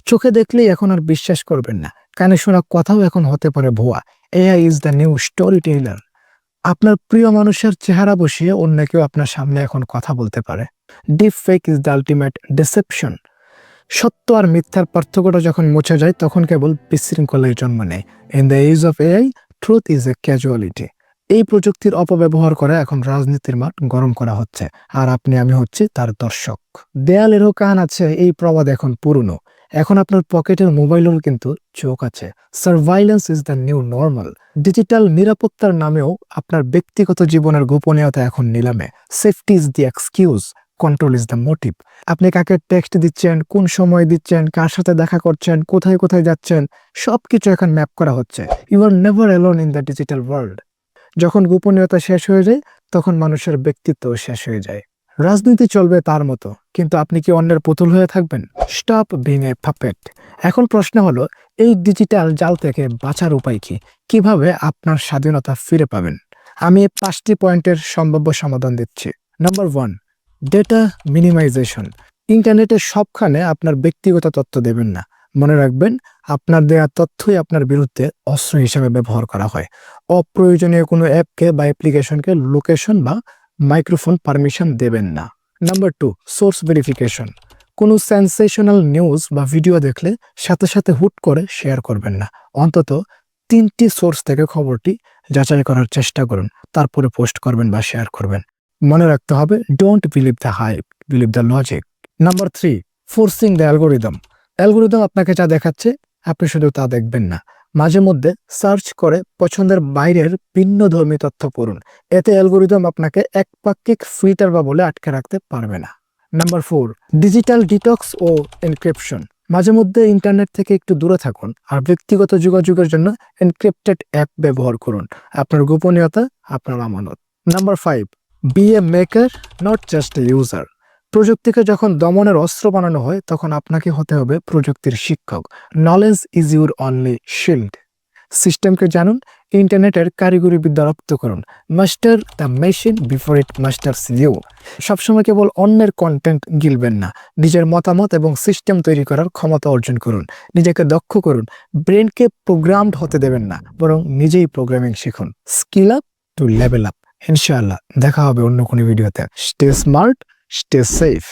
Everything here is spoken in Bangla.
চোখে দেখলেই এখন আর বিশ্বাস করবেন না, কানে শোনা কথাও এখন হতে পারে ভুয়া। AI is the new story Taylor. আপনার প্রিয় মানুষের চেহারা বসিয়ে অন্য কেউ আপনার সামনে এখন কথা বলতে পারে। Deep fake is the ultimate deception. সত্য আর মিথ্যার পার্থক্যটা যখন মুছে যায় তখন কেবল বিশৃঙ্খলার জন্ম নেয়। In the age of AI, truth is a casualty. এই প্রযুক্তির অপব্যবহার করে এখন রাজনীতির মাঠ গরম করা হচ্ছে, আর আমি হচ্ছি তার দর্শক। দেয়ালেরও কান আছে, এই প্রবাদ এখন পুরনো। এখন আপনার পকেটের মোবাইলেও কিন্তু চোখ আছে। Surveillance is the new normal. Digital নিরাপত্তার নামেও আপনার ব্যক্তিগত জীবনের গোপনীয়তা এখন নিলামে। Safety is the excuse, control is the motive. আপনি কাকে টেক্সট দিচ্ছেন, কোন সময় দিচ্ছেন, কার সাথে দেখা করছেন, কোথায় কোথায় যাচ্ছেন, সবকিছু এখন ম্যাপ করা হচ্ছে। You are never alone in the digital world. যখন গোপনীয়তা শেষ হয়ে যায় তখন মানুষের ব্যক্তিত্বও শেষ হয়ে যায়। রাজনীতি চলবে তার মতো, কিন্তু আপনি কি অন্যের পুতুল হয়ে থাকবেন? Stop being a puppet. এখন প্রশ্ন হলো, এই ডিজিটাল জাল থেকে বাঁচার উপায় কি? কিভাবে আপনার স্বাধীনতা ফিরে পাবেন? আমি 5টি পয়েন্টের সম্ভাব্য সমাধান দিচ্ছি। Number 1, data minimisation. ইন্টারনেটের সবখানে আপনার ব্যক্তিগত তথ্য দেবেন না। মনে রাখবেন, আপনার দেয়া তথ্যই আপনার বিরুদ্ধে অস্ত্র হিসেবে ব্যবহার করা হয়। অপ্রয়োজনীয় কোনো অ্যাপকে বা অ্যাপ্লিকেশনকে লোকেশন বা মাইক্রোফোন পারমিশন দেবেন না। Number 2, source verification. কোনো সেন্সেশনাল নিউজ বা ভিডিও দেখলে সাথে সাথে হুট করে শেয়ার করবেন না। অন্তত 3টি সোর্স থেকে খবরটি যাচাই করার চেষ্টা করুন, তারপরে পোস্ট করবেন বা শেয়ার করবেন। মনে রাখতে হবে, don't believe the hype, believe the logic. Number 3, forcing the algorithm. Algorithm আপনাকে যা দেখাচ্ছে আপনি শুধু তা দেখবেন না। মাঝে মধ্যে সার্চ করে পছন্দের বাইরের ভিন্ন ধর্মী তথ্য পড়ুন। এতে অ্যালগোরিদম আপনাকে একপাক্ষিক ফিল্টার বা বলে আটকে রাখতে পারবে না। নাম্বার 4, ডিজিটাল ডিটক্স ও এনক্রিপশন। মাঝে মধ্যে ইন্টারনেট থেকে একটু দূরে থাকুন আর ব্যক্তিগত যোগাযোগের জন্য এনক্রিপ্টেড অ্যাপ ব্যবহার করুন। আপনার গোপনীয়তা আপনার আমানত। Number 5, be a maker, not just a user. প্রযুক্তিকে যখন দমনের অস্ত্র বানানো হয় তখন আপনাকে হতে হবে প্রযুক্তির শিক্ষক। Knowledge is your only shield. সিস্টেমকে জানুন, ইন্টারনেটের কারিগরি বিদ্যা রপ্ত করুন। Master the machine before it masters you. সবসময় কেবল অন্যের কন্টেন্ট গিলবেন না, নিজের মতামত এবং সিস্টেম তৈরি করার ক্ষমতা অর্জন করুন। নিজেকে দক্ষ করুন। ব্রেনকে প্রোগ্রামড হতে দেবেন না, বরং নিজেই প্রোগ্রামিং শিখুন। Skill up to level up. ইনশাআল্লাহ দেখা হবে অন্য কোনো ভিডিওতে। Stay smart, stay safe.